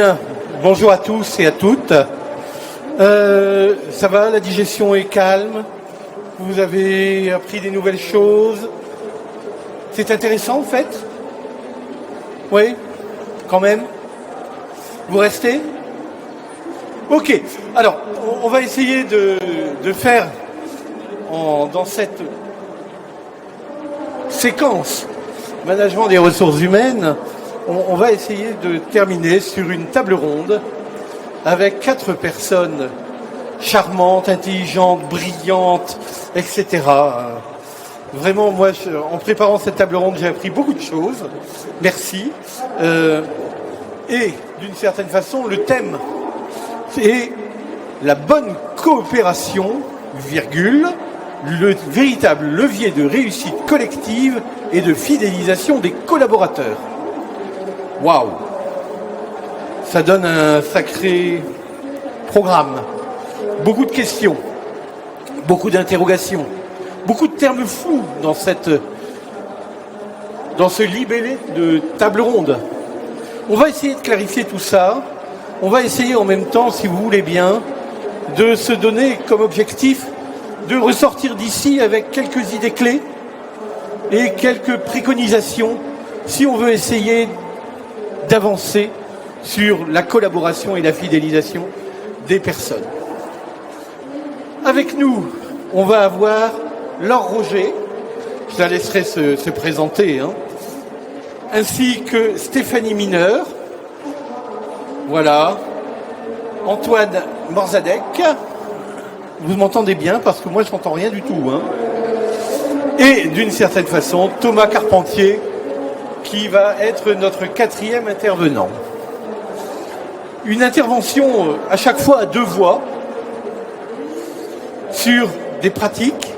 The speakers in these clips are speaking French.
Bien, bonjour à tous et à toutes. Ça va, la digestion est calme. Vous avez appris des nouvelles choses. C'est intéressant en fait. Oui, quand même. Vous restez? Ok, alors on va essayer de faire dans cette séquence management des ressources humaines, on va essayer de terminer sur une table ronde avec 4 personnes charmantes, intelligentes, brillantes, etc. Vraiment, moi, en préparant cette table ronde, j'ai appris beaucoup de choses. Merci. Et d'une certaine façon, le thème est la bonne coopération, virgule, le véritable levier de réussite collective et de fidélisation des collaborateurs. Waouh! Ça donne un sacré programme. Beaucoup de questions, beaucoup d'interrogations, beaucoup de termes flous dans ce libellé de table ronde. On va essayer de clarifier tout ça. On va essayer en même temps, si vous voulez bien, de se donner comme objectif de ressortir d'ici avec quelques idées clés et quelques préconisations si on veut essayer d'avancer sur la collaboration et la fidélisation des personnes. Avec nous, on va avoir Laure Roger, je la laisserai se présenter, ainsi que Stéphanie Mineur, voilà, Antoine Morzadek, vous m'entendez bien parce que moi je n'entends rien du tout, et d'une certaine façon Thomas Carpentier, qui va être notre 4e intervenant. Une intervention à chaque fois à 2 voix sur des pratiques,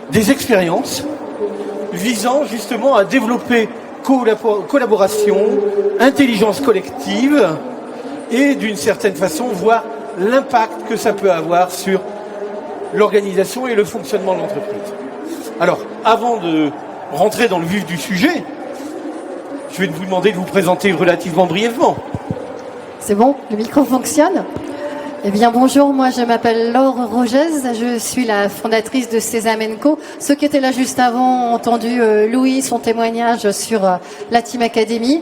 des expériences visant justement à développer collaboration, intelligence collective et d'une certaine façon voir l'impact que ça peut avoir sur l'organisation et le fonctionnement de l'entreprise. Alors, avant de rentrer dans le vif du sujet, je vais vous demander de vous présenter relativement brièvement. C'est bon, le micro fonctionne? Eh bien bonjour, moi je m'appelle Laure Rogez, je suis la fondatrice de Sésame & Co. Ceux qui étaient là juste avant ont entendu Louis, son témoignage sur la Team Academy.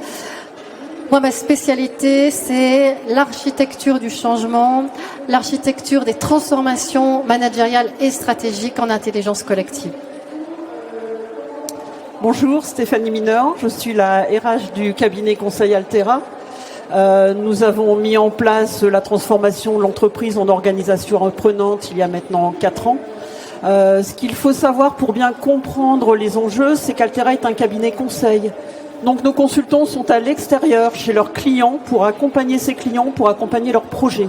Moi, ma spécialité, c'est l'architecture du changement, l'architecture des transformations managériales et stratégiques en intelligence collective. Bonjour, Stéphanie Mineur, je suis la RH du cabinet conseil Altera. Nous avons mis en place la transformation de l'entreprise en organisation reprenante il y a maintenant 4 ans. Ce qu'il faut savoir pour bien comprendre les enjeux, c'est qu'Altera est un cabinet conseil. Donc nos consultants sont à l'extérieur, chez leurs clients, pour accompagner ces clients, pour accompagner leurs projets.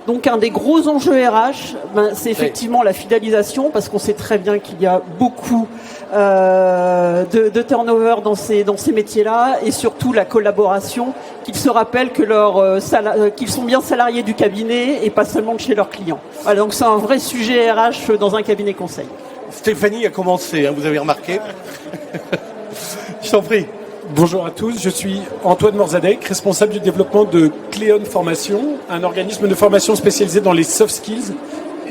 Donc un des gros enjeux RH, c'est effectivement la fidélisation, parce qu'on sait très bien qu'il y a beaucoup de turnover dans ces métiers-là, et surtout la collaboration, qu'ils se rappellent que qu'ils sont bien salariés du cabinet et pas seulement de chez leurs clients. Voilà, donc c'est un vrai sujet RH dans un cabinet conseil. Stéphanie a commencé, vous avez remarqué. Je t'en prie. Bonjour à tous, je suis Antoine Morzadek, responsable du développement de Cléon Formation, un organisme de formation spécialisé dans les soft skills,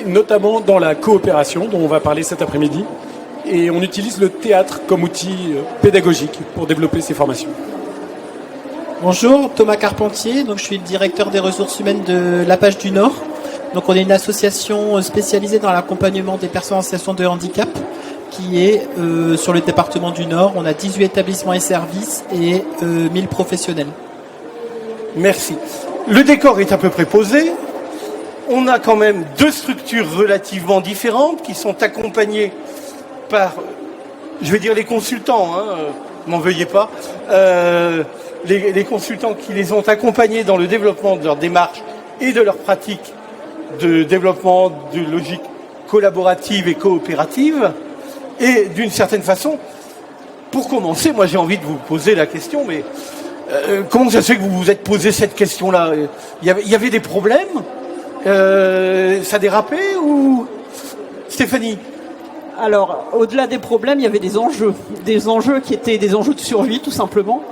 notamment dans la coopération, dont on va parler cet après-midi. Et on utilise le théâtre comme outil pédagogique pour développer ces formations. Bonjour, Thomas Carpentier, donc je suis le directeur des ressources humaines de La Page du Nord. Donc on est une association spécialisée dans l'accompagnement des personnes en situation de handicap, qui est sur le département du Nord. On a 18 établissements et services et 1000 professionnels. Merci. Le décor est à peu près posé. On a quand même 2 structures relativement différentes qui sont accompagnées par, je vais dire les consultants, m'en veuillez pas, les consultants qui les ont accompagnés dans le développement de leur démarche et de leur pratique de développement de logique collaborative et coopérative. Et d'une certaine façon, pour commencer, moi j'ai envie de vous poser la question, mais comment ça se fait que vous vous êtes posé cette question-là? Il y avait des problèmes? Ça dérapait ou... Stéphanie? Alors, au-delà des problèmes, il y avait des enjeux qui étaient des enjeux de survie, tout simplement.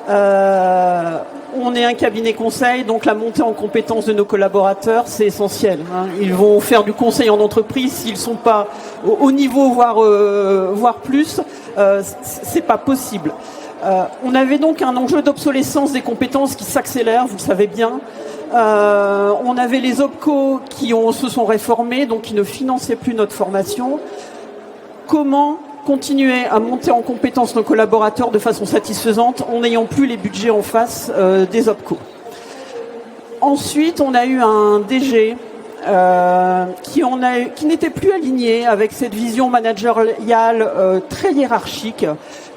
On est un cabinet conseil, donc la montée en compétence de nos collaborateurs, c'est essentiel. Ils vont faire du conseil en entreprise, s'ils sont pas au niveau, voire plus, c'est pas possible. On avait donc un enjeu d'obsolescence des compétences qui s'accélère, vous le savez bien. On avait les OPCO qui se sont réformés, donc qui ne finançaient plus notre formation. Comment continuer à monter en compétence nos collaborateurs de façon satisfaisante en n'ayant plus les budgets en face des OPCO. Ensuite, on a eu un DG qui n'était plus aligné avec cette vision managériale très hiérarchique,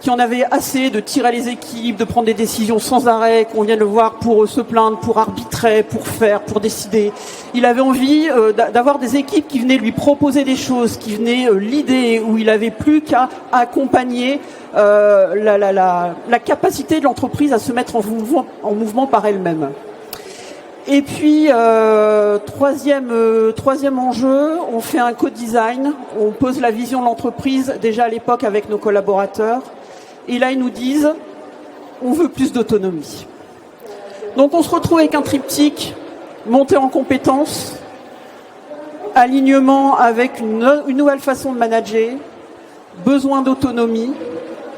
qui en avait assez de tirer les équipes, de prendre des décisions sans arrêt, qu'on vient de le voir pour se plaindre, pour arbitrer, pour faire, pour décider. Il avait envie d'avoir des équipes qui venaient lui proposer des choses, qui venaient l'idée, où il avait plus qu'à accompagner la capacité de l'entreprise à se mettre en mouvement par elle-même. Et puis, troisième enjeu, on fait un co-design, on pose la vision de l'entreprise déjà à l'époque avec nos collaborateurs. Et là, ils nous disent, on veut plus d'autonomie. Donc, on se retrouve avec un triptyque, montée en compétences, alignement avec une nouvelle façon de manager, besoin d'autonomie,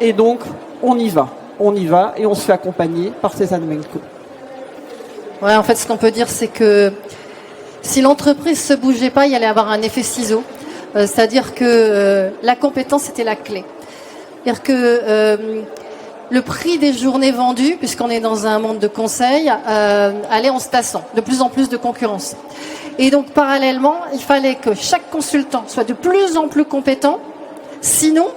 et donc, on y va et on se fait accompagner par Cézanne Menko. Ouais, en fait, ce qu'on peut dire, c'est que si l'entreprise se bougeait pas, il y allait avoir un effet ciseau. C'est-à-dire que la compétence était la clé. C'est-à-dire que le prix des journées vendues, puisqu'on est dans un monde de conseil, allait en se tassant, de plus en plus de concurrence. Et donc, parallèlement, il fallait que chaque consultant soit de plus en plus compétent, sinon,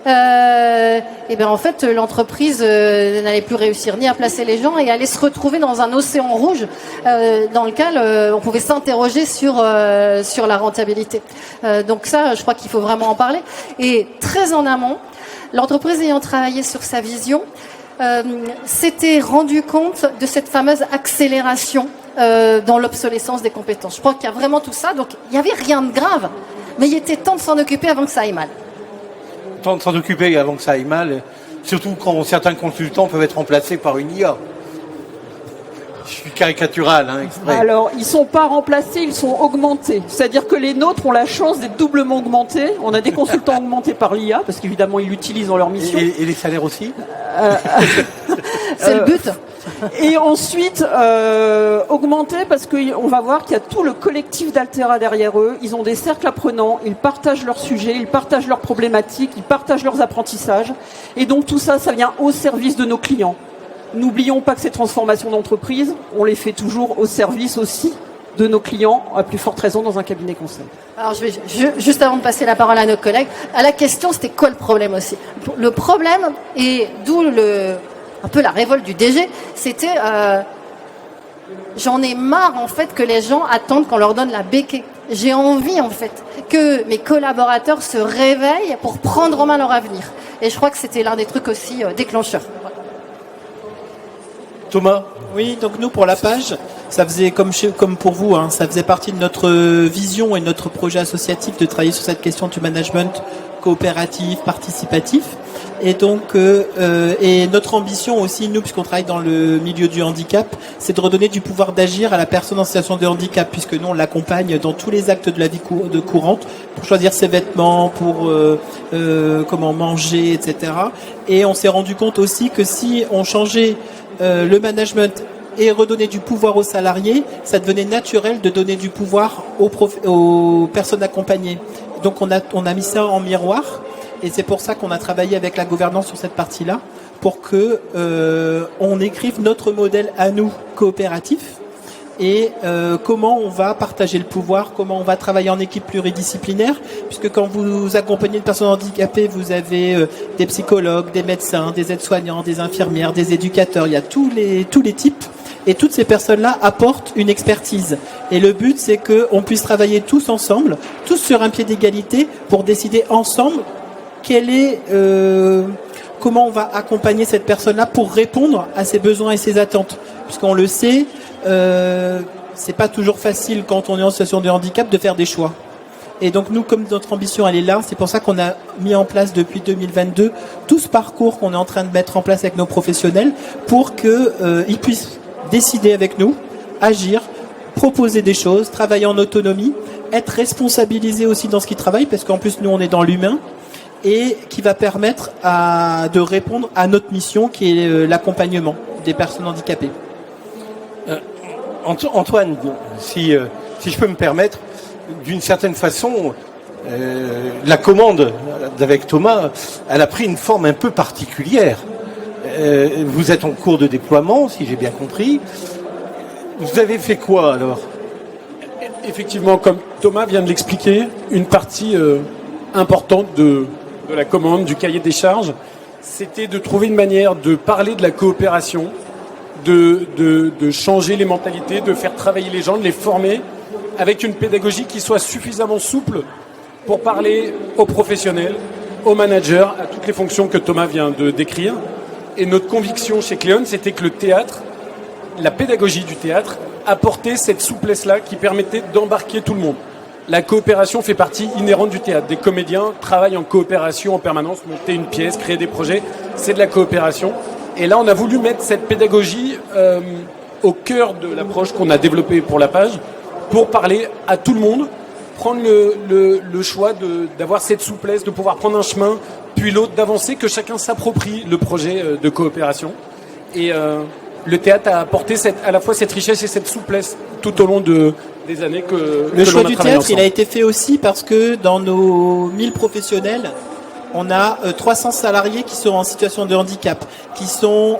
en fait, l'entreprise n'allait plus réussir ni à placer les gens et allait se retrouver dans un océan rouge dans lequel on pouvait s'interroger sur la rentabilité. Donc ça, je crois qu'il faut vraiment en parler. Et très en amont, l'entreprise ayant travaillé sur sa vision, s'était rendu compte de cette fameuse accélération dans l'obsolescence des compétences. Je crois qu'il y a vraiment tout ça. Donc il n'y avait rien de grave, mais il était temps de s'en occuper avant que ça aille mal. Temps de s'en occuper avant que ça aille mal, surtout quand certains consultants peuvent être remplacés par une IA. Je suis caricatural, exprès. Alors, ils sont pas remplacés, ils sont augmentés. C'est-à-dire que les nôtres ont la chance d'être doublement augmentés. On a des consultants augmentés par l'IA, parce qu'évidemment, ils l'utilisent dans leur mission. Et les salaires aussi C'est le but. Et ensuite, augmenter parce qu'on va voir qu'il y a tout le collectif d'Altera derrière eux. Ils ont des cercles apprenants, ils partagent leurs sujets, ils partagent leurs problématiques, ils partagent leurs apprentissages. Et donc tout ça, ça vient au service de nos clients. N'oublions pas que ces transformations d'entreprise, on les fait toujours au service aussi de nos clients, à plus forte raison dans un cabinet conseil. Alors, juste avant de passer la parole à nos collègues, à la question, c'était quoi le problème aussi ? Le problème, et d'où un peu la révolte du DG, c'était j'en ai marre en fait que les gens attendent qu'on leur donne la béquée. J'ai envie en fait que mes collaborateurs se réveillent pour prendre en main leur avenir. Et je crois que c'était l'un des trucs aussi déclencheurs. Thomas ? Oui, donc nous pour la page, ça faisait comme pour vous, ça faisait partie de notre vision et notre projet associatif de travailler sur cette question du management coopératif, participatif. Et donc, et notre ambition aussi, nous, puisqu'on travaille dans le milieu du handicap, c'est de redonner du pouvoir d'agir à la personne en situation de handicap, puisque nous, on l'accompagne dans tous les actes de la vie courante, pour choisir ses vêtements, pour comment manger, etc. Et on s'est rendu compte aussi que si on changeait le management et redonner du pouvoir aux salariés, ça devenait naturel de donner du pouvoir aux personnes accompagnées. Donc on a mis ça en miroir. Et c'est pour ça qu'on a travaillé avec la gouvernance sur cette partie-là, pour que on écrive notre modèle à nous coopératif et comment on va partager le pouvoir, comment on va travailler en équipe pluridisciplinaire, puisque quand vous accompagnez une personne handicapée, vous avez des psychologues, des médecins, des aides-soignants, des infirmières, des éducateurs, il y a tous les types. Et toutes ces personnes-là apportent une expertise. Et le but, c'est qu'on puisse travailler tous ensemble, tous sur un pied d'égalité, pour décider ensemble comment on va accompagner cette personne-là pour répondre à ses besoins et ses attentes. Puisqu'on le sait, c'est pas toujours facile quand on est en situation de handicap de faire des choix. Et donc nous, comme notre ambition elle est là, c'est pour ça qu'on a mis en place depuis 2022 tout ce parcours qu'on est en train de mettre en place avec nos professionnels pour qu'ils puissent décider avec nous, agir, proposer des choses, travailler en autonomie, être responsabilisés aussi dans ce qu'ils travaillent, parce qu'en plus nous on est dans l'humain, et qui va permettre de répondre à notre mission qui est l'accompagnement des personnes handicapées. Antoine, si je peux me permettre, d'une certaine façon, la commande avec Thomas, elle a pris une forme un peu particulière. Vous êtes en cours de déploiement, si j'ai bien compris. Vous avez fait quoi alors ? Effectivement, comme Thomas vient de l'expliquer, une partie importante de la commande, du cahier des charges, c'était de trouver une manière de parler de la coopération, de changer les mentalités, de faire travailler les gens, de les former avec une pédagogie qui soit suffisamment souple pour parler aux professionnels, aux managers, à toutes les fonctions que Thomas vient de décrire. Et notre conviction chez Cléon, c'était que le théâtre, la pédagogie du théâtre, apportait cette souplesse-là qui permettait d'embarquer tout le monde. La coopération fait partie inhérente du théâtre. Des comédiens travaillent en coopération en permanence, monter une pièce, créer des projets, c'est de la coopération. Et là, on a voulu mettre cette pédagogie au cœur de l'approche qu'on a développée pour la page, pour parler à tout le monde, prendre le choix d'avoir cette souplesse, de pouvoir prendre un chemin, puis l'autre, d'avancer, que chacun s'approprie le projet de coopération. Et le théâtre a apporté à la fois cette richesse et cette souplesse tout au long des années que le choix l'on a du travaillé théâtre, ensemble. il a été fait aussi parce que dans nos 1000 professionnels, on a 300 salariés qui sont en situation de handicap, qui sont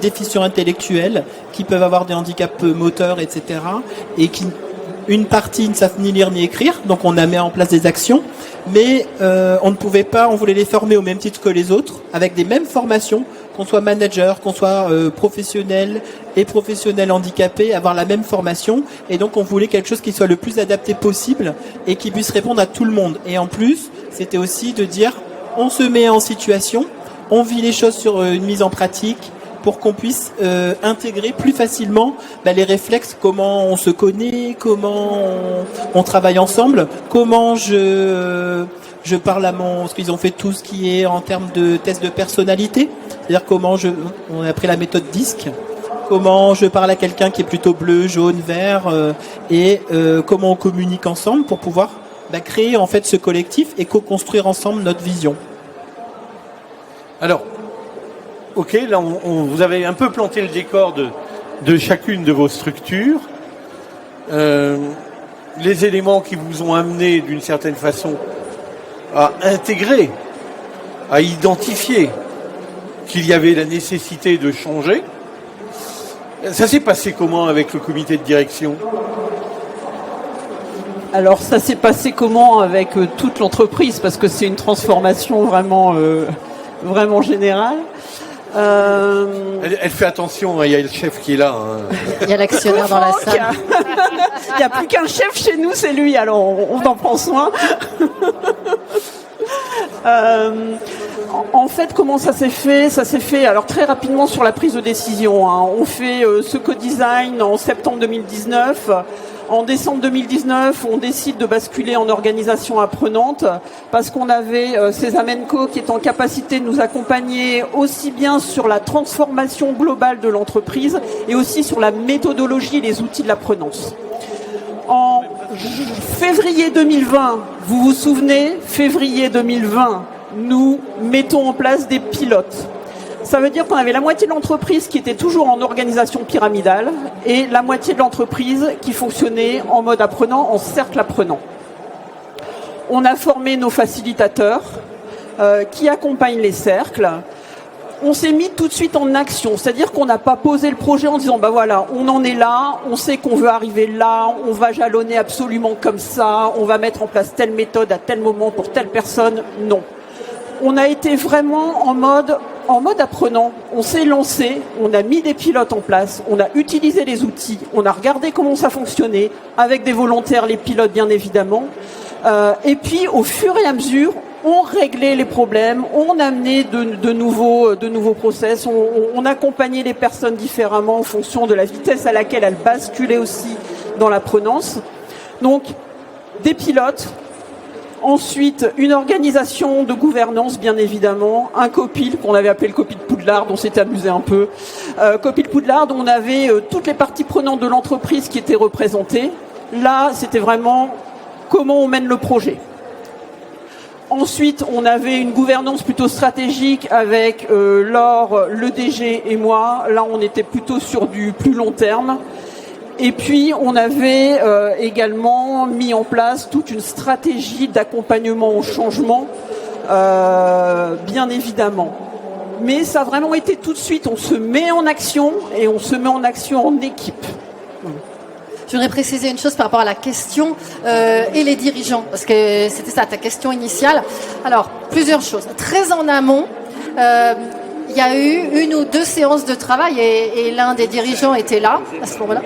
déficients intellectuels, qui peuvent avoir des handicaps moteurs, etc. Et qui, une partie ne savent ni lire ni écrire, donc on a mis en place des actions, mais on ne pouvait pas, on voulait les former au même titre que les autres, avec des mêmes formations, qu'on soit manager, qu'on soit professionnel et professionnel handicapé, avoir la même formation, et donc on voulait quelque chose qui soit le plus adapté possible et qui puisse répondre à tout le monde. Et en plus, c'était aussi de dire, on se met en situation, on vit les choses sur une mise en pratique, pour qu'on puisse intégrer plus facilement les réflexes, comment on se connaît, comment on travaille ensemble, comment je parle à parce qu'ils ont fait tout ce qui est en termes de tests de personnalité, c'est-à-dire on a pris la méthode DISC, comment je parle à quelqu'un qui est plutôt bleu, jaune, vert, et comment on communique ensemble pour pouvoir créer en fait ce collectif et co-construire ensemble notre vision. Alors, ok, là vous avez un peu planté le décor de chacune de vos structures. Les éléments qui vous ont amené d'une certaine façon à intégrer, à identifier qu'il y avait la nécessité de changer. Ça s'est passé comment avec le comité de direction ? Alors ça s'est passé comment avec toute l'entreprise, parce que c'est une transformation vraiment générale. Elle fait attention, il y a le chef qui est là. Il y a l'actionnaire dans la salle. Il n'y a plus qu'un chef chez nous, c'est lui, alors on en prend soin. En fait, comment ça s'est fait ? Ça s'est fait alors très rapidement sur la prise de décision. On fait ce co-design en septembre 2019. En décembre 2019, on décide de basculer en organisation apprenante parce qu'on avait Césamenco qui est en capacité de nous accompagner aussi bien sur la transformation globale de l'entreprise et aussi sur la méthodologie et les outils de l'apprenance. En février 2020, vous vous souvenez, février 2020, nous mettons en place des pilotes. Ça veut dire qu'on avait la moitié de l'entreprise qui était toujours en organisation pyramidale et la moitié de l'entreprise qui fonctionnait en mode apprenant, en cercle apprenant. On a formé nos facilitateurs qui accompagnent les cercles. On s'est mis tout de suite en action, c'est-à-dire qu'on n'a pas posé le projet en disant voilà, on en est là, on sait qu'on veut arriver là, on va jalonner absolument comme ça, on va mettre en place telle méthode à tel moment pour telle personne. Non. On a été vraiment en mode apprenant. On s'est lancé, on a mis des pilotes en place, on a utilisé les outils, on a regardé comment ça fonctionnait, avec des volontaires, les pilotes bien évidemment. Et puis au fur et à mesure, on réglait les problèmes, on amenait de nouveaux process, on accompagnait les personnes différemment en fonction de la vitesse à laquelle elles basculaient aussi dans l'apprenance. Donc des pilotes, Ensuite, une organisation de gouvernance, bien évidemment, un COPIL, qu'on avait appelé le COPIL Poudlard, on s'était amusé un peu. COPIL Poudlard, on avait toutes les parties prenantes de l'entreprise qui étaient représentées. Là, c'était vraiment comment on mène le projet. Ensuite, on avait une gouvernance plutôt stratégique avec Laure, le DG et moi. Là, on était plutôt sur du plus long terme. Et puis, on avait également mis en place toute une stratégie d'accompagnement au changement, bien évidemment. Mais ça a vraiment été tout de suite, on se met en action et on se met en action en équipe. Je voudrais préciser une chose par rapport à la question et les dirigeants, parce que c'était ça ta question initiale. Alors, plusieurs choses. Très en amont, il y a eu 1 ou 2 séances de travail et l'un des dirigeants était là à ce moment-là.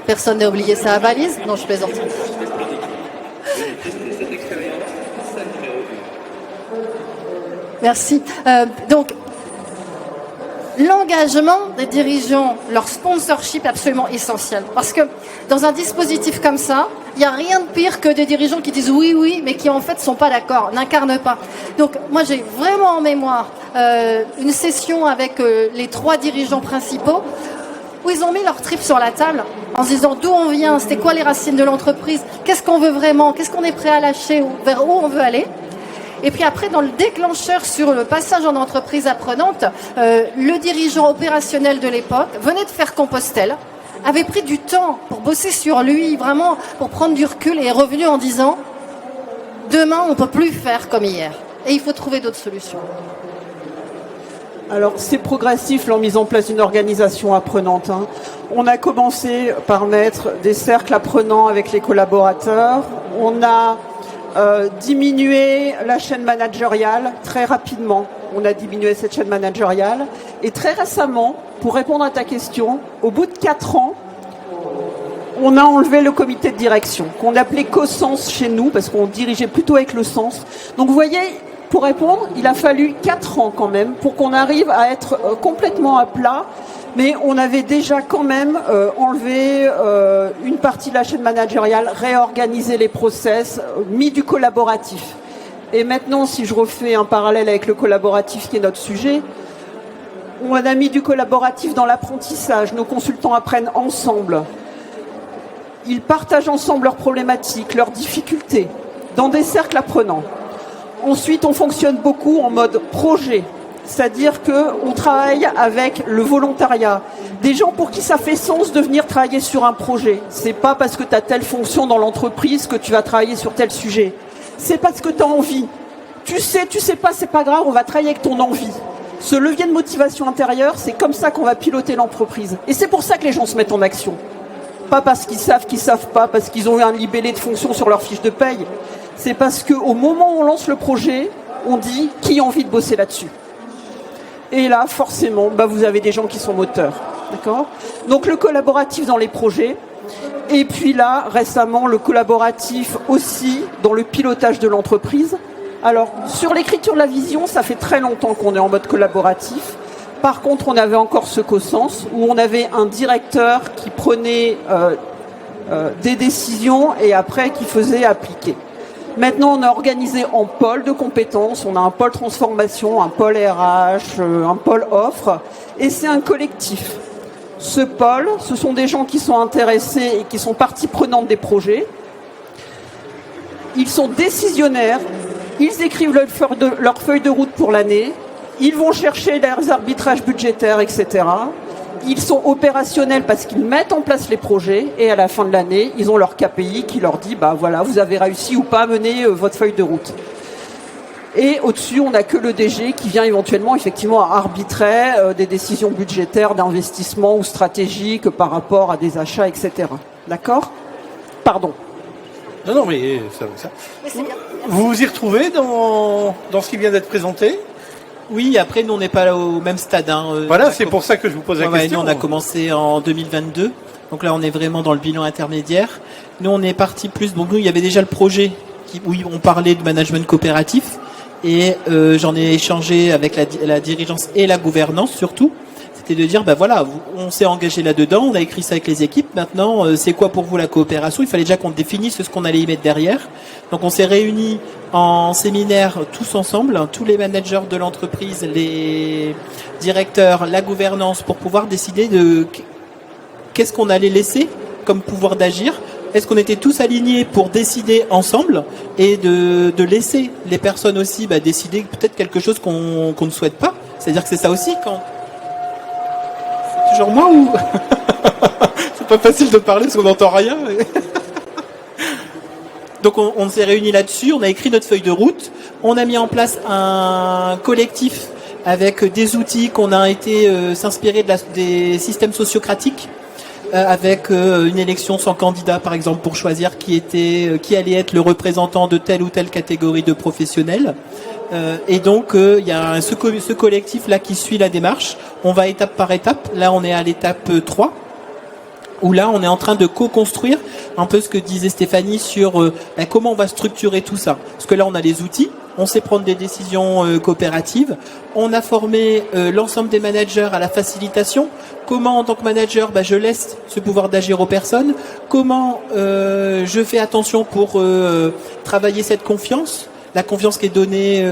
Personne n'a oublié sa valise? Non, je plaisante. Merci. Donc, l'engagement des dirigeants, leur sponsorship est absolument essentiel. Parce que dans un dispositif comme ça, il n'y a rien de pire que des dirigeants qui disent oui, oui, mais qui en fait ne sont pas d'accord, n'incarnent pas. Donc moi j'ai vraiment en mémoire une session avec les 3 dirigeants principaux où ils ont mis leur trip sur la table en se disant d'où on vient, c'était quoi les racines de l'entreprise, qu'est-ce qu'on veut vraiment, qu'est-ce qu'on est prêt à lâcher, vers où on veut aller. Et puis après, dans le déclencheur sur le passage en entreprise apprenante, le dirigeant opérationnel de l'époque venait de faire Compostelle, avait pris du temps pour bosser sur lui, vraiment pour prendre du recul et est revenu en disant « Demain, on ne peut plus faire comme hier et il faut trouver d'autres solutions ». Alors, c'est progressif, la mise en place d'une organisation apprenante. On a commencé par mettre des cercles apprenants avec les collaborateurs. On a diminué la chaîne managériale très rapidement. On a diminué cette chaîne managériale. Et très récemment, pour répondre à ta question, au bout de 4 ans, on a enlevé le comité de direction, qu'on appelait co-sens chez nous, parce qu'on dirigeait plutôt avec le sens. Donc vous voyez, pour répondre, il a fallu 4 ans quand même pour qu'on arrive à être complètement à plat. Mais on avait déjà quand même enlevé une partie de la chaîne managériale, réorganisé les process, mis du collaboratif. Et maintenant, si je refais un parallèle avec le collaboratif qui est notre sujet, on a mis du collaboratif dans l'apprentissage. Nos consultants apprennent ensemble. Ils partagent ensemble leurs problématiques, leurs difficultés, dans des cercles apprenants. Ensuite, on fonctionne beaucoup en mode projet. C'est-à-dire qu'on travaille avec le volontariat. Des gens pour qui ça fait sens de venir travailler sur un projet. C'est pas parce que tu as telle fonction dans l'entreprise que tu vas travailler sur tel sujet. C'est parce que tu as envie. Tu sais pas, c'est pas grave, on va travailler avec ton envie. Ce levier de motivation intérieure, c'est comme ça qu'on va piloter l'entreprise. Et c'est pour ça que les gens se mettent en action. Pas parce qu'ils savent pas, parce qu'ils ont eu un libellé de fonction sur leur fiche de paye. C'est parce qu'au moment où on lance le projet, on dit qui a envie de bosser là-dessus. Et là, forcément, vous avez des gens qui sont moteurs. D'accord ? Donc le collaboratif dans les projets. Et puis là, récemment, le collaboratif aussi dans le pilotage de l'entreprise. Alors, sur l'écriture de la vision, ça fait très longtemps qu'on est en mode collaboratif. Par contre, on avait encore ce co-sens où on avait un directeur qui prenait des décisions et après qui faisait appliquer. Maintenant, on a organisé en pôle de compétences. On a un pôle transformation, un pôle RH, un pôle offre. Et c'est un collectif. Ce pôle, ce sont des gens qui sont intéressés et qui sont partie prenante des projets. Ils sont décisionnaires. Ils écrivent leur feuille de route pour l'année. Ils vont chercher leurs arbitrages budgétaires, etc. Ils sont opérationnels parce qu'ils mettent en place les projets et à la fin de l'année, ils ont leur KPI qui leur dit voilà, vous avez réussi ou pas à mener votre feuille de route. Et au-dessus, on n'a que le DG qui vient éventuellement effectivement à arbitrer des décisions budgétaires, d'investissement ou stratégiques par rapport à des achats, etc. D'accord ? Pardon. Non, mais ça. Vous vous y retrouvez dans ce qui vient d'être présenté ? Oui, après, nous, on n'est pas au même stade. Voilà, c'est pour ça que je vous pose la question. Nous, on a commencé en 2022. Donc là, on est vraiment dans le bilan intermédiaire. Nous, on est parti plus... Donc nous, il y avait déjà le projet où on parlait de management coopératif. Et j'en ai échangé avec la dirigeance et la gouvernance, surtout. C'était de dire, voilà, on s'est engagé là-dedans, on a écrit ça avec les équipes, maintenant, c'est quoi pour vous la coopération? Il fallait déjà qu'on définisse ce qu'on allait y mettre derrière. Donc on s'est réunis en séminaire tous ensemble, tous les managers de l'entreprise, les directeurs, la gouvernance, pour pouvoir décider de qu'est-ce qu'on allait laisser comme pouvoir d'agir. Est-ce qu'on était tous alignés pour décider ensemble et de laisser les personnes aussi décider peut-être quelque chose qu'on ne souhaite pas. C'est-à-dire que c'est ça aussi quand... C'est toujours moi ou... C'est pas facile de parler parce qu'on n'entend rien. Donc on s'est réunis là-dessus, on a écrit notre feuille de route, on a mis en place un collectif avec des outils qu'on a été s'inspirer des systèmes sociocratiques, avec une élection sans candidat par exemple pour choisir qui allait être le représentant de telle ou telle catégorie de professionnels. Et donc il y a ce collectif là qui suit la démarche. On va étape par étape. Là on est à l'étape 3. Où là, on est en train de co-construire un peu ce que disait Stéphanie sur comment on va structurer tout ça. Parce que là, on a les outils, on sait prendre des décisions coopératives, on a formé l'ensemble des managers à la facilitation. Comment, en tant que manager, je laisse ce pouvoir d'agir aux personnes. Comment je fais attention pour travailler cette confiance, la confiance qui est donnée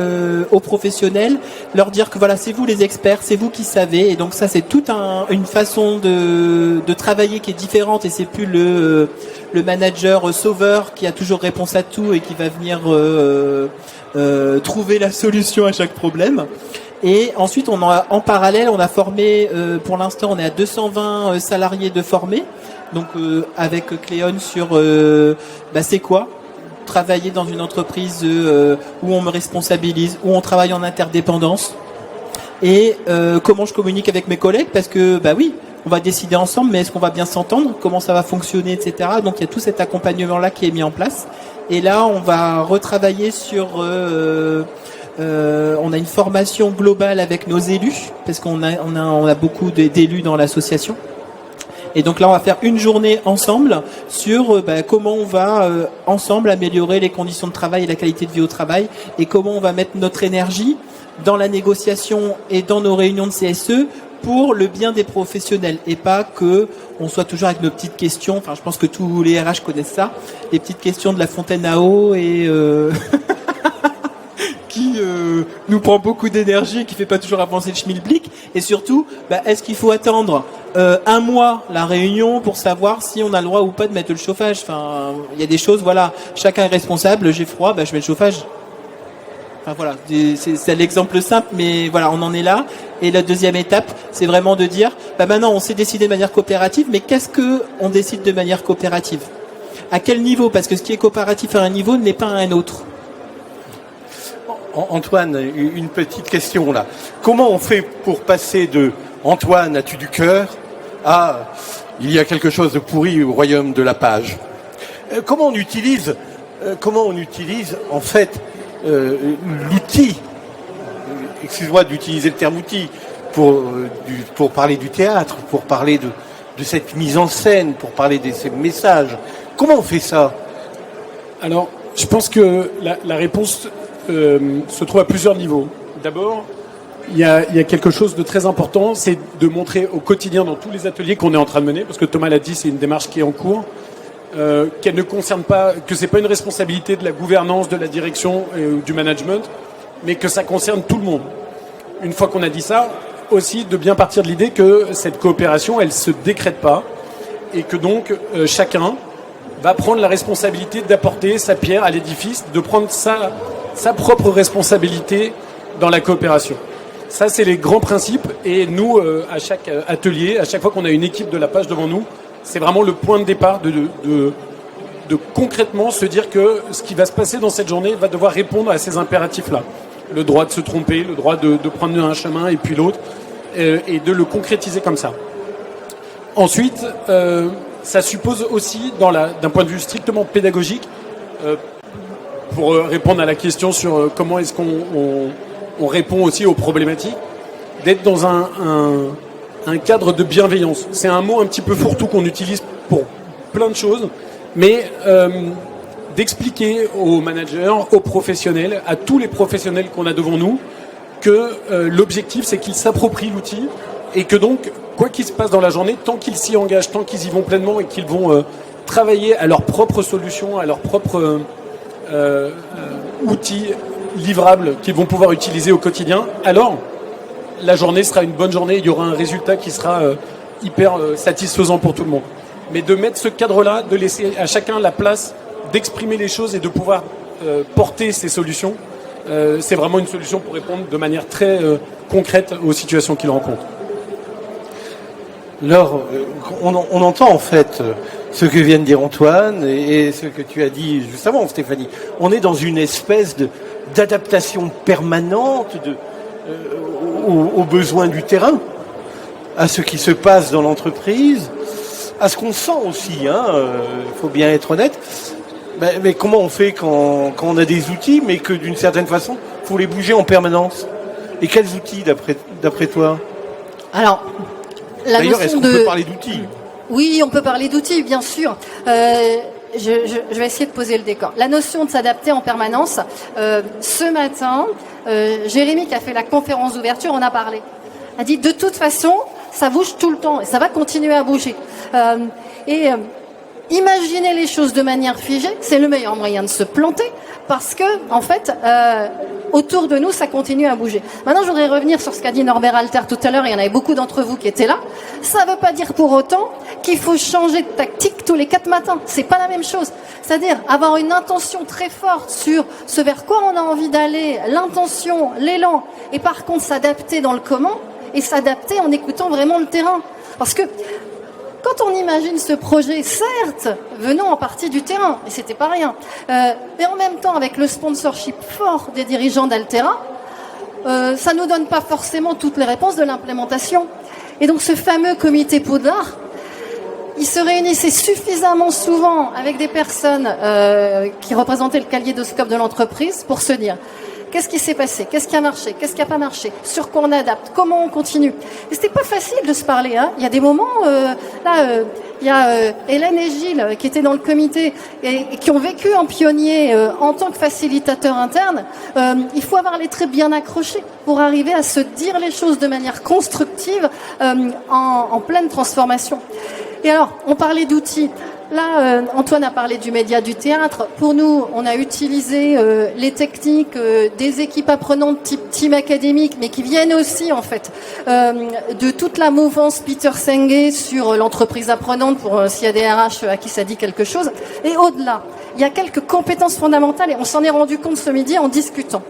aux professionnels, leur dire que voilà, c'est vous les experts, c'est vous qui savez, et donc ça c'est toute une façon de travailler qui est différente, et c'est plus le manager sauveur qui a toujours réponse à tout et qui va venir trouver la solution à chaque problème. Et ensuite en parallèle on a formé, pour l'instant on est à 220 salariés de formés, donc avec Cléon sur c'est quoi travailler dans une entreprise où on me responsabilise, où on travaille en interdépendance, et comment je communique avec mes collègues, parce que oui, on va décider ensemble, mais est-ce qu'on va bien s'entendre, comment ça va fonctionner, etc. Donc il y a tout cet accompagnement là qui est mis en place, et là on va retravailler sur on a une formation globale avec nos élus, parce qu'on a beaucoup d'élus dans l'association. Et donc là, on va faire une journée ensemble sur comment on va ensemble améliorer les conditions de travail et la qualité de vie au travail, et comment on va mettre notre énergie dans la négociation et dans nos réunions de CSE pour le bien des professionnels, et pas que on soit toujours avec nos petites questions. Enfin, je pense que tous les RH connaissent ça, les petites questions de la fontaine à eau et qui nous prend beaucoup d'énergie et qui fait pas toujours avancer le schmilblick. Et surtout, est-ce qu'il faut attendre un mois la réunion pour savoir si on a le droit ou pas de mettre le chauffage? Enfin, il y a des choses, voilà, chacun est responsable. J'ai froid, je mets le chauffage. Enfin voilà, c'est l'exemple simple, mais voilà, on en est là. Et la deuxième étape, c'est vraiment de dire, maintenant on s'est décidé de manière coopérative, mais qu'est-ce que on décide de manière coopérative? À quel niveau? Parce que ce qui est coopératif à un niveau n'est pas à un autre. Antoine, une petite question là. Comment on fait pour passer de Antoine, as-tu du cœur à il y a quelque chose de pourri au royaume de la page? Comment on utilise en fait l'outil, excuse-moi d'utiliser le terme outil, pour parler du théâtre, pour parler de cette mise en scène, pour parler de ces messages. Comment on fait ça? Alors, je pense que la réponse se trouve à plusieurs niveaux. D'abord, il y a quelque chose de très important, c'est de montrer au quotidien dans tous les ateliers qu'on est en train de mener, parce que Thomas l'a dit, c'est une démarche qui est en cours, qu'elle ne concerne pas, que c'est pas une responsabilité de la gouvernance, de la direction ou du management, mais que ça concerne tout le monde. Une fois qu'on a dit ça, aussi de bien partir de l'idée que cette coopération, elle se décrète pas, et que donc chacun va prendre la responsabilité d'apporter sa pierre à l'édifice, de prendre sa propre responsabilité dans la coopération. Ça, c'est les grands principes, et nous, à chaque atelier, à chaque fois qu'on a une équipe de la page devant nous, c'est vraiment le point de départ de concrètement se dire que ce qui va se passer dans cette journée va devoir répondre à ces impératifs-là. Le droit de se tromper, le droit de prendre un chemin et puis l'autre, et de le concrétiser comme ça. Ensuite, ça suppose aussi, d'un point de vue strictement pédagogique, pour répondre à la question sur comment est-ce qu'on répond aussi aux problématiques, d'être dans un cadre de bienveillance. C'est un mot un petit peu fourre-tout qu'on utilise pour plein de choses, mais d'expliquer aux managers, aux professionnels, à tous les professionnels qu'on a devant nous, que l'objectif c'est qu'ils s'approprient l'outil et que donc, quoi qu'il se passe dans la journée, tant qu'ils s'y engagent, tant qu'ils y vont pleinement et qu'ils vont travailler à leurs propres solutions, à leurs propres outils livrables qu'ils vont pouvoir utiliser au quotidien, alors la journée sera une bonne journée, il y aura un résultat qui sera hyper satisfaisant pour tout le monde. Mais de mettre ce cadre-là, de laisser à chacun la place d'exprimer les choses et de pouvoir porter ses solutions, c'est vraiment une solution pour répondre de manière très concrète aux situations qu'il rencontre. Laure, on entend en fait ce que vient de dire Antoine et ce que tu as dit juste avant, Stéphanie. On est dans une espèce d'adaptation permanente aux besoins du terrain, à ce qui se passe dans l'entreprise, à ce qu'on sent aussi, faut bien être honnête. Mais comment on fait quand on a des outils, mais que d'une certaine façon, il faut les bouger en permanence? Et quels outils d'après toi? Alors, d'ailleurs, est-ce qu'on peut parler d'outils? Oui, on peut parler d'outils, bien sûr. Je vais essayer de poser le décor. La notion de s'adapter en permanence, ce matin, Jérémy qui a fait la conférence d'ouverture en a parlé. A dit de toute façon, ça bouge tout le temps et ça va continuer à bouger. Imaginer les choses de manière figée, c'est le meilleur moyen de se planter parce que, en fait, autour de nous, ça continue à bouger. Maintenant, je voudrais revenir sur ce qu'a dit Norbert Alter tout à l'heure. Il y en avait beaucoup d'entre vous qui étaient là. Ça ne veut pas dire pour autant qu'il faut changer de tactique tous les 4 matins. C'est pas la même chose. C'est-à-dire avoir une intention très forte sur ce vers quoi on a envie d'aller, l'intention, l'élan, et par contre s'adapter dans le comment et s'adapter en écoutant vraiment le terrain. Parce que quand on imagine ce projet, certes, venant en partie du terrain, et c'était pas rien, mais en même temps avec le sponsorship fort des dirigeants d'Altera, ça nous donne pas forcément toutes les réponses de l'implémentation. Et donc ce fameux comité Poudlard, il se réunissait suffisamment souvent avec des personnes qui représentaient le kaléidoscope de l'entreprise pour se dire qu'est-ce qui s'est passé, qu'est-ce qui a marché, qu'est-ce qui n'a pas marché, sur quoi on adapte, comment on continue. Et c'était pas facile de se parler. Il y a des moments, il y a Hélène et Gilles qui étaient dans le comité et qui ont vécu en pionnier en tant que facilitateur interne. Il faut avoir les traits bien accrochés pour arriver à se dire les choses de manière constructive en pleine transformation. Et alors, on parlait d'outils. Là, Antoine a parlé du média du théâtre. Pour nous, on a utilisé les techniques des équipes apprenantes type team académique, mais qui viennent aussi, en fait, de toute la mouvance Peter Senge sur l'entreprise apprenante, pour s'il y a des RH à qui ça dit quelque chose. Et au-delà, il y a quelques compétences fondamentales, et on s'en est rendu compte ce midi en discutant,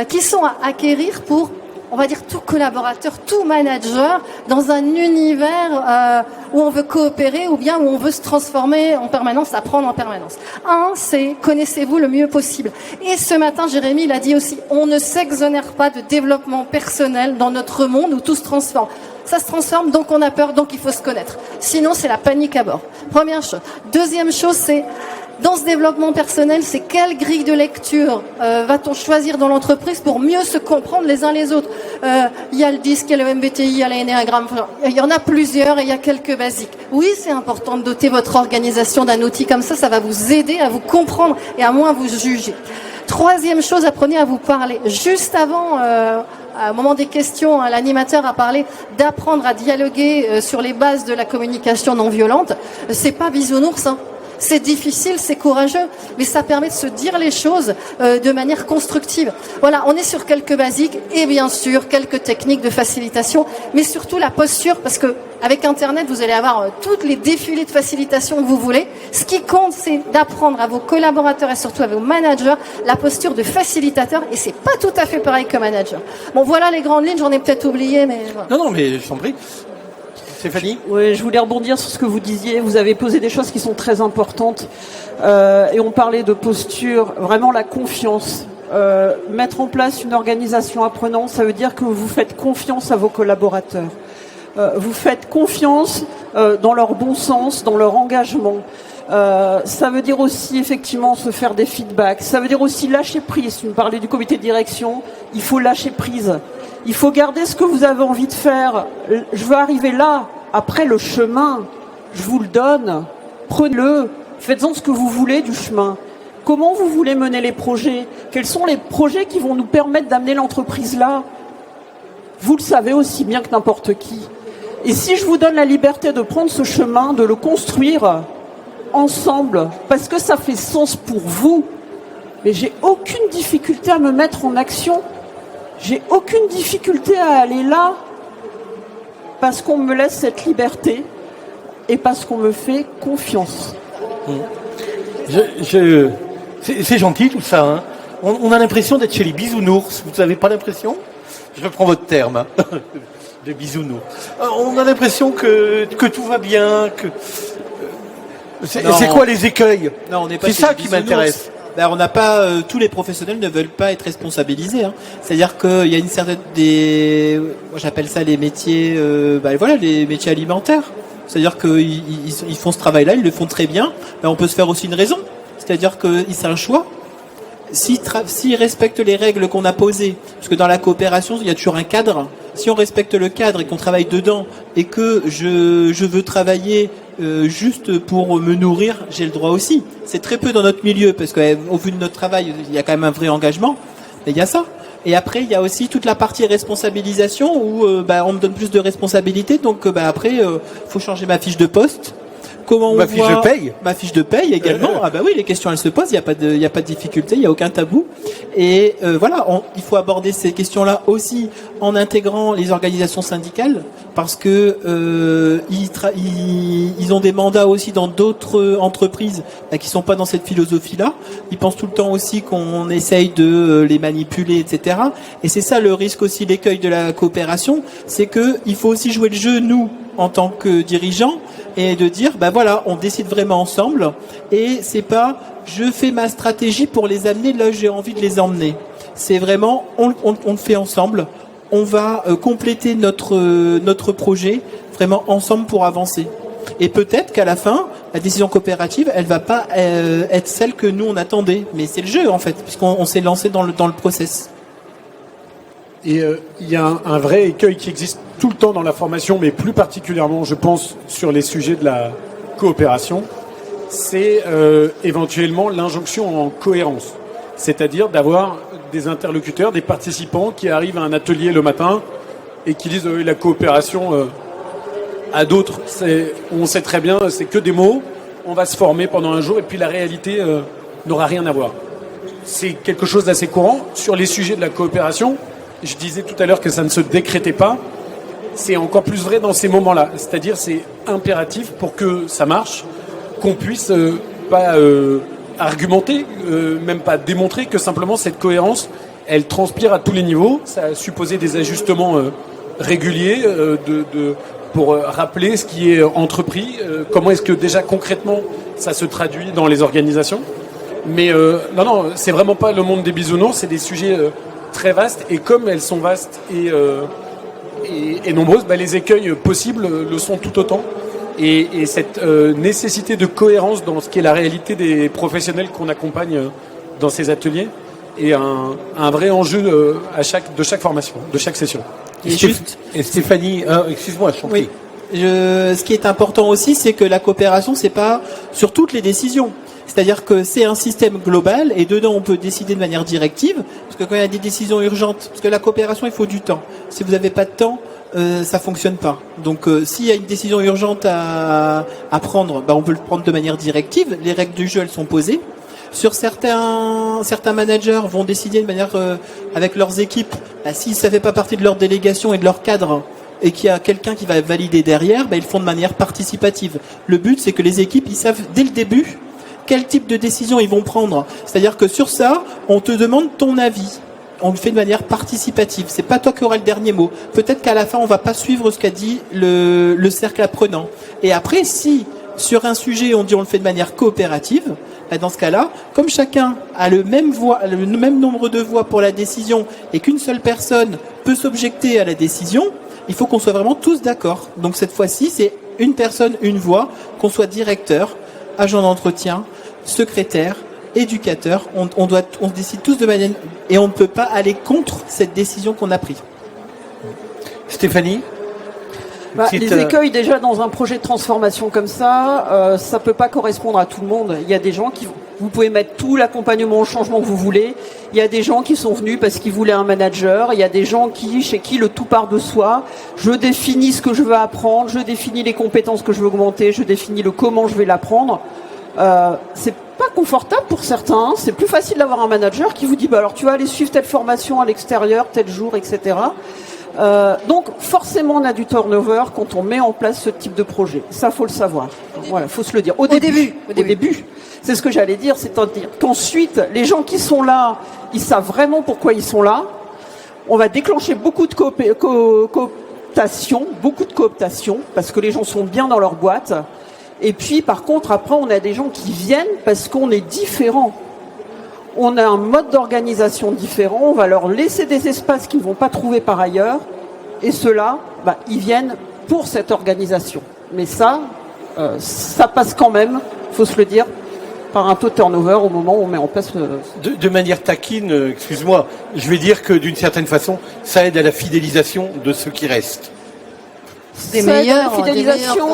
qui sont à acquérir pour, on va dire, tout collaborateur, tout manager dans un univers où on veut coopérer ou bien où on veut se transformer en permanence, apprendre en permanence. C'est connaissez-vous le mieux possible. Et ce matin, Jérémy l'a dit aussi, on ne s'exonère pas de développement personnel dans notre monde où tout se transforme. Ça se transforme, donc on a peur, donc il faut se connaître. Sinon, c'est la panique à bord. Première chose. Deuxième chose, c'est dans ce développement personnel, c'est quelle grille de lecture va-t-on choisir dans l'entreprise pour mieux se comprendre les uns les autres. Il y a le DISC, il y a le MBTI, il y a l'Ennéagramme, il y en a plusieurs et il y a quelques basiques. Oui, c'est important de doter votre organisation d'un outil comme ça va vous aider à vous comprendre et à moins vous juger. Troisième chose, apprenez à vous parler. Juste avant, au moment des questions, l'animateur a parlé d'apprendre à dialoguer sur les bases de la communication non violente. C'est pas bisounours, C'est difficile, c'est courageux, mais ça permet de se dire les choses de manière constructive. Voilà, on est sur quelques basiques et bien sûr quelques techniques de facilitation, mais surtout la posture, parce que avec Internet, vous allez avoir toutes les défilés de facilitation que vous voulez. Ce qui compte, c'est d'apprendre à vos collaborateurs et surtout à vos managers la posture de facilitateur, et c'est pas tout à fait pareil que manager. Bon, voilà les grandes lignes, j'en ai peut-être oublié, mais voilà. Non, mais je t'en prie. Stéphanie ? Oui, je voulais rebondir sur ce que vous disiez. Vous avez posé des choses qui sont très importantes. Et on parlait de posture, vraiment la confiance. Mettre en place une organisation apprenante, ça veut dire que vous faites confiance à vos collaborateurs. Vous faites confiance dans leur bon sens, dans leur engagement. Ça veut dire aussi effectivement se faire des feedbacks. Ça veut dire aussi lâcher prise. Vous me parlez du comité de direction. Il faut lâcher prise. Il faut garder ce que vous avez envie de faire. Je veux arriver là, après le chemin. Je vous le donne. Prenez-le. Faites-en ce que vous voulez du chemin. Comment vous voulez mener les projets ? Quels sont les projets qui vont nous permettre d'amener l'entreprise là ? Vous le savez aussi bien que n'importe qui. Et si je vous donne la liberté de prendre ce chemin, de le construire ensemble, parce que ça fait sens pour vous, mais j'ai aucune difficulté à me mettre en action. J'ai aucune difficulté à aller là, parce qu'on me laisse cette liberté et parce qu'on me fait confiance. C'est gentil tout ça. Hein. On a l'impression d'être chez les bisounours. Vous n'avez pas l'impression? Je reprends votre terme. Hein. De bisounours. On a l'impression que tout va bien. C'est quoi les écueils? Non, on n'est pas. C'est ça qui m'intéresse. Ben, on n'a pas tous les professionnels ne veulent pas être responsabilisés. Hein. C'est-à-dire qu'il y a une certaine moi j'appelle ça les métiers, les métiers alimentaires. C'est-à-dire qu'ils font ce travail-là, ils le font très bien. Ben, on peut se faire aussi une raison. C'est-à-dire que c'est un choix. S'ils respectent les règles qu'on a posées, parce que dans la coopération il y a toujours un cadre. Si on respecte le cadre et qu'on travaille dedans, et que je veux travailler juste pour me nourrir, j'ai le droit aussi. C'est très peu dans notre milieu, parce qu'au vu de notre travail, il y a quand même un vrai engagement. Et il y a ça. Et après, il y a aussi toute la partie responsabilisation où on me donne plus de responsabilités. Donc après, faut changer ma fiche de poste. Comment ma fiche de paye. Ma fiche de paye également. Ah bah oui, les questions elles se posent. Il y a pas de difficulté, il y a aucun tabou. Et il faut aborder ces questions-là aussi en intégrant les organisations syndicales, parce que ils ont des mandats aussi dans d'autres entreprises qui sont pas dans cette philosophie-là. Ils pensent tout le temps aussi qu'on essaye de les manipuler, etc. Et c'est ça le risque aussi, l'écueil de la coopération, c'est que il faut aussi jouer le jeu nous en tant que dirigeants, et de dire on décide vraiment ensemble, et c'est pas je fais ma stratégie pour les amener là où j'ai envie de les emmener. C'est vraiment on le fait ensemble, on va compléter notre projet vraiment ensemble pour avancer. Et peut-être qu'à la fin, la décision coopérative, elle va pas être celle que nous on attendait, mais c'est le jeu en fait, puisqu'on s'est lancé dans le process. Et il y a un vrai écueil qui existe tout le temps dans la formation, mais plus particulièrement, je pense, sur les sujets de la coopération, c'est éventuellement l'injonction en cohérence. C'est-à-dire d'avoir des interlocuteurs, des participants qui arrivent à un atelier le matin et qui disent la coopération à d'autres, on sait très bien, c'est que des mots, on va se former pendant un jour et puis la réalité n'aura rien à voir. C'est quelque chose d'assez courant. Sur les sujets de la coopération, je disais tout à l'heure que ça ne se décrétait pas. C'est encore plus vrai dans ces moments-là. C'est-à-dire, c'est impératif pour que ça marche, qu'on puisse pas argumenter, même pas démontrer que simplement cette cohérence, elle transpire à tous les niveaux. Ça a supposé des ajustements réguliers pour rappeler ce qui est entrepris, comment est-ce que déjà concrètement ça se traduit dans les organisations. Mais non, c'est vraiment pas le monde des bisounours, c'est des sujets très vastes, et comme elles sont vastes et nombreuses, les écueils possibles le sont tout autant. Et cette nécessité de cohérence dans ce qui est la réalité des professionnels qu'on accompagne dans ces ateliers est un vrai enjeu de chaque formation, de chaque session. Et Stéphanie, excuse-moi, je t'en prie. Ce qui est important aussi, c'est que la coopération, c'est pas sur toutes les décisions. C'est-à-dire que c'est un système global, et dedans on peut décider de manière directive, parce que quand il y a des décisions urgentes, parce que la coopération il faut du temps. Si vous n'avez pas de temps, ça fonctionne pas. Donc s'il y a une décision urgente à prendre, on peut le prendre de manière directive. Les règles du jeu elles sont posées. Sur certains managers vont décider de manière avec leurs équipes. Si ça fait pas partie de leur délégation et de leur cadre, et qu'il y a quelqu'un qui va valider derrière, ils le font de manière participative. Le but c'est que les équipes ils savent dès le début quel type de décision ils vont prendre. C'est-à-dire que sur ça, on te demande ton avis. On le fait de manière participative. C'est pas toi qui auras le dernier mot. Peut-être qu'à la fin, on va pas suivre ce qu'a dit le cercle apprenant. Et après, si sur un sujet, on dit on le fait de manière coopérative, dans ce cas-là, comme chacun a le même nombre de voix pour la décision et qu'une seule personne peut s'objecter à la décision, il faut qu'on soit vraiment tous d'accord. Donc cette fois-ci, c'est une personne, une voix, qu'on soit directeur, agent d'entretien, secrétaire, éducateur, on décide tous de manière, et on ne peut pas aller contre cette décision qu'on a prise. Stéphanie ? Les écueils, déjà, dans un projet de transformation comme ça, ça peut pas correspondre à tout le monde. Il y a des gens qui... Vous pouvez mettre tout l'accompagnement au changement que vous voulez. Il y a des gens qui sont venus parce qu'ils voulaient un manager. Il y a des gens chez qui le tout part de soi. Je définis ce que je veux apprendre. Je définis les compétences que je veux augmenter. Je définis le comment je vais l'apprendre. C'est pas confortable pour certains. C'est plus facile d'avoir un manager qui vous dit, alors tu vas aller suivre telle formation à l'extérieur, tel jour, etc. Donc forcément on a du turnover quand on met en place ce type de projet. Ça faut le savoir. Voilà, faut se le dire. Au début. C'est ce que j'allais dire, c'est-à-dire qu'ensuite les gens qui sont là, ils savent vraiment pourquoi ils sont là. On va déclencher beaucoup de cooptation, parce que les gens sont bien dans leur boîte. Et puis par contre après on a des gens qui viennent parce qu'on est différents. On a un mode d'organisation différent, on va leur laisser des espaces qu'ils ne vont pas trouver par ailleurs, et ceux-là, ils viennent pour cette organisation. Mais ça passe quand même, faut se le dire, par un peu de turnover au moment où on met en place de manière taquine, excuse-moi, je vais dire que d'une certaine façon, ça aide à la fidélisation de ceux qui restent. Des meilleurs, la fidélisation,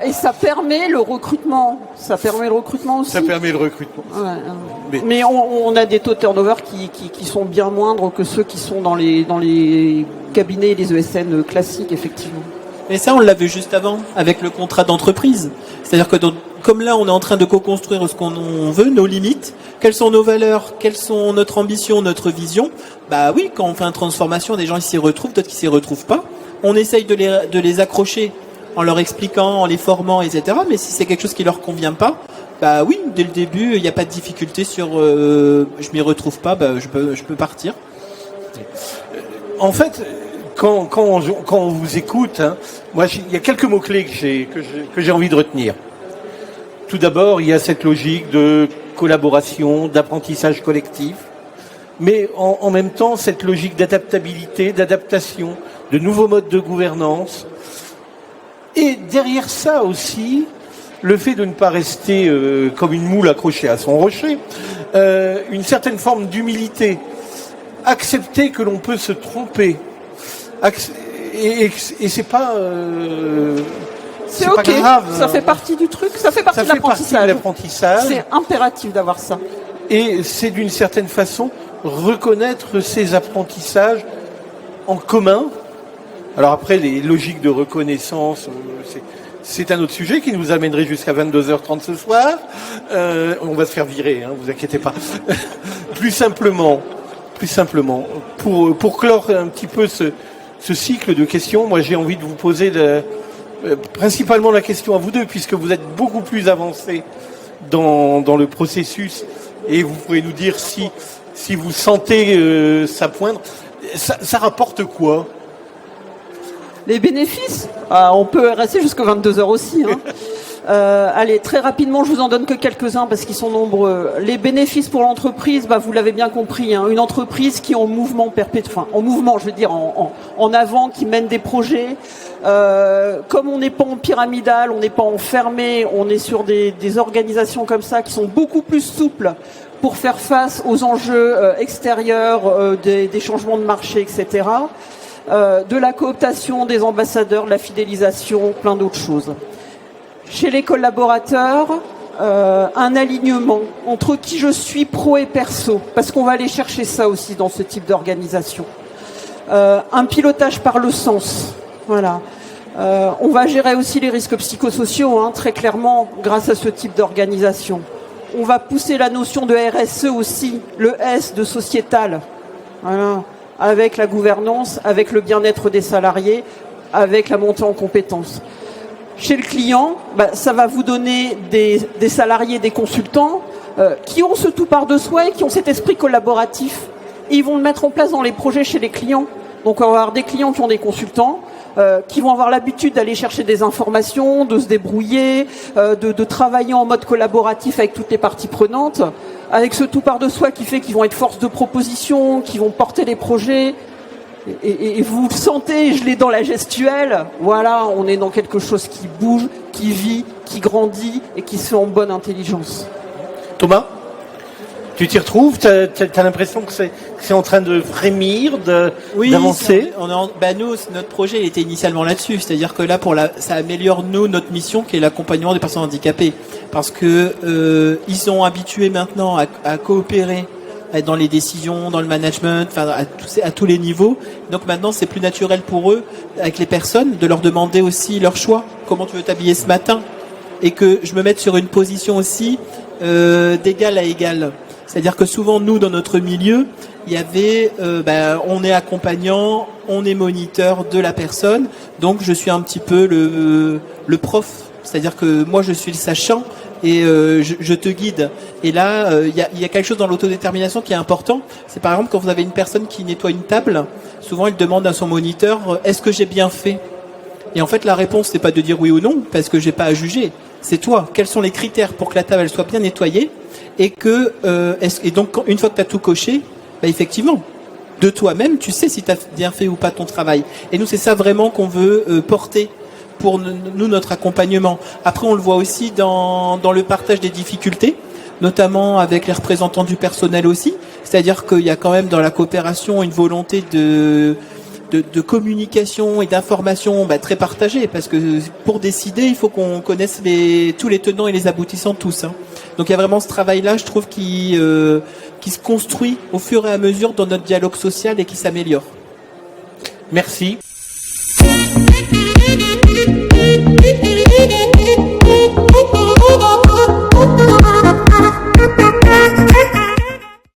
et ça permet le recrutement. Ça permet le recrutement aussi. Ça permet le recrutement. Ouais. Mais on a des taux de turnover qui sont bien moindres que ceux qui sont dans les cabinets et les ESN classiques, effectivement. Et ça, on l'a vu juste avant, avec le contrat d'entreprise. C'est-à-dire que comme là, on est en train de co-construire ce qu'on veut, nos limites, quelles sont nos valeurs, quelles sont notre ambition, notre vision. Bah oui, quand on fait une transformation, des gens ils s'y retrouvent, d'autres qui s'y retrouvent pas. On essaye de les accrocher en leur expliquant, en les formant, etc. Mais si c'est quelque chose qui leur convient pas, bah oui, dès le début, il n'y a pas de difficulté sur je m'y retrouve pas, je peux partir. En fait, quand on vous écoute, moi il y a quelques mots-clés que j'ai envie de retenir. Tout d'abord, il y a cette logique de collaboration, d'apprentissage collectif, mais en même temps cette logique d'adaptabilité, d'adaptation, de nouveaux modes de gouvernance. Et derrière ça aussi, le fait de ne pas rester comme une moule accrochée à son rocher, une certaine forme d'humilité, accepter que l'on peut se tromper, et c'est pas c'est ok, pas grave. Ça fait partie du truc, ça fait partie de l'apprentissage. C'est impératif d'avoir ça. Et c'est d'une certaine façon reconnaître ces apprentissages en commun. Alors après, les logiques de reconnaissance, c'est un autre sujet qui nous amènerait jusqu'à 22h30 ce soir. On va se faire virer, vous inquiétez pas. Plus simplement, pour clore un petit peu ce cycle de questions, moi j'ai envie de vous poser principalement la question à vous deux, puisque vous êtes beaucoup plus avancés dans le processus, et vous pouvez nous dire si vous sentez ça poindre. Ça rapporte quoi ? Les bénéfices, on peut rester jusqu'à 22h aussi. Allez, très rapidement, je vous en donne que quelques-uns parce qu'ils sont nombreux. Les bénéfices pour l'entreprise, vous l'avez bien compris, une entreprise qui est en mouvement je veux dire en avant, qui mène des projets. Comme on n'est pas en pyramidal, on n'est pas enfermé, on est sur des organisations comme ça qui sont beaucoup plus souples pour faire face aux enjeux extérieurs, des changements de marché, etc. De la cooptation des ambassadeurs, de la fidélisation, plein d'autres choses. Chez les collaborateurs, un alignement entre qui je suis pro et perso, parce qu'on va aller chercher ça aussi dans ce type d'organisation. Un pilotage par le sens, voilà. On va gérer aussi les risques psychosociaux, très clairement, grâce à ce type d'organisation. On va pousser la notion de RSE aussi, le S de sociétal, voilà, avec la gouvernance, avec le bien-être des salariés, avec la montée en compétences. Chez le client, ça va vous donner des salariés, des consultants qui ont ce tout par de soi et qui ont cet esprit collaboratif. Et ils vont le mettre en place dans les projets chez les clients. Donc on va avoir des clients qui ont des consultants, qui vont avoir l'habitude d'aller chercher des informations, de se débrouiller, de travailler en mode collaboratif avec toutes les parties prenantes, avec ce tout par de soi qui fait qu'ils vont être force de proposition, qui vont porter les projets. Et vous le sentez, je l'ai dans la gestuelle, voilà, on est dans quelque chose qui bouge, qui vit, qui grandit et qui se fait en bonne intelligence. Thomas, Tu t'y retrouves? T'as l'impression que c'est en train de frémir, d'avancer? Nous, notre projet il était initialement là-dessus, c'est-à-dire que là, ça améliore notre mission qui est l'accompagnement des personnes handicapées, parce que ils sont habitués maintenant à coopérer dans les décisions, dans le management, enfin à tous les niveaux. Donc maintenant, c'est plus naturel pour eux, avec les personnes, de leur demander aussi leur choix. Comment tu veux t'habiller ce matin? Et que je me mette sur une position aussi d'égal à égal. C'est-à-dire que souvent, nous, dans notre milieu, il y avait, on est accompagnant, on est moniteur de la personne, donc je suis un petit peu le prof. C'est-à-dire que moi, je suis le sachant et je te guide. Et là, il y a quelque chose dans l'autodétermination qui est important. C'est par exemple quand vous avez une personne qui nettoie une table, souvent elle demande à son moniteur est-ce que j'ai bien fait? Et en fait, la réponse c'est pas de dire oui ou non, parce que j'ai pas à juger. C'est toi. Quels sont les critères pour que la table elle soit bien nettoyée et que et donc une fois que tu as tout coché, effectivement, de toi-même, tu sais si tu as bien fait ou pas ton travail. Et nous, c'est ça vraiment qu'on veut porter pour nous, notre accompagnement. Après, on le voit aussi dans le partage des difficultés, notamment avec les représentants du personnel aussi. C'est-à-dire qu'il y a quand même dans la coopération une volonté de communication et d'information très partagée, parce que pour décider, il faut qu'on connaisse tous les tenants et les aboutissants tous. Donc il y a vraiment ce travail-là, je trouve, qui se construit au fur et à mesure dans notre dialogue social et qui s'améliore. Merci.